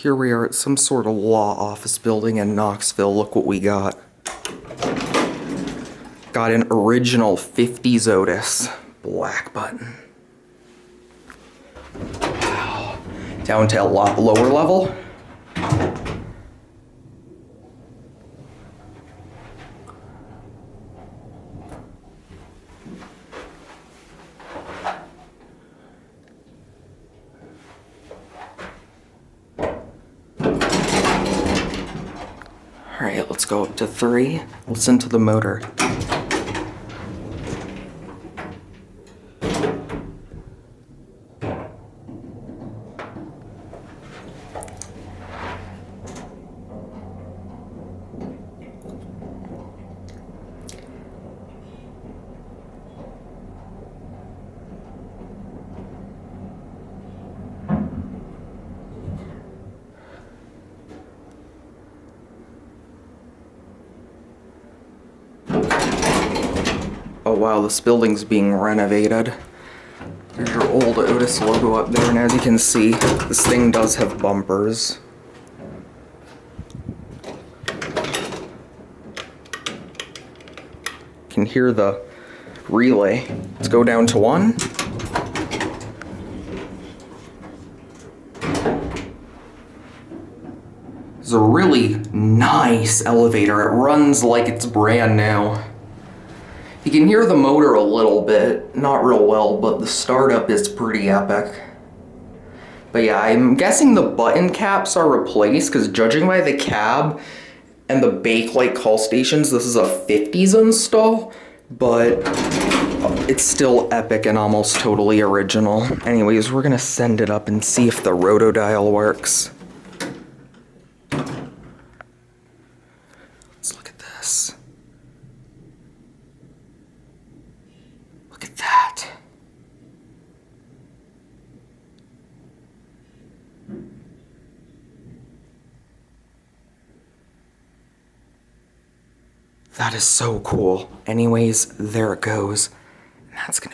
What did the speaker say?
Here we are at some sort of law office building in Knoxville. Look what we got. Got an original 50s Otis Black Button. Wow. Down to a lot lower level. All right, let's go up to 3. Listen to the motor. Oh wow, this building's being renovated. There's your old Otis logo up there, and as you can see, this thing does have bumpers. You can hear the relay. Let's go down to 1. It's a really nice elevator. It runs like it's brand new. You can hear the motor a little bit, not real well, but the startup is pretty epic. But yeah, I'm guessing the button caps are replaced, because judging by the cab and the bakelite call stations, this is a 50s install, but it's still epic and almost totally original. Anyways, we're gonna send it up and see if the ROTO dial works. Let's look at this. Look at that. That is so cool. Anyways, there it goes. And that's gonna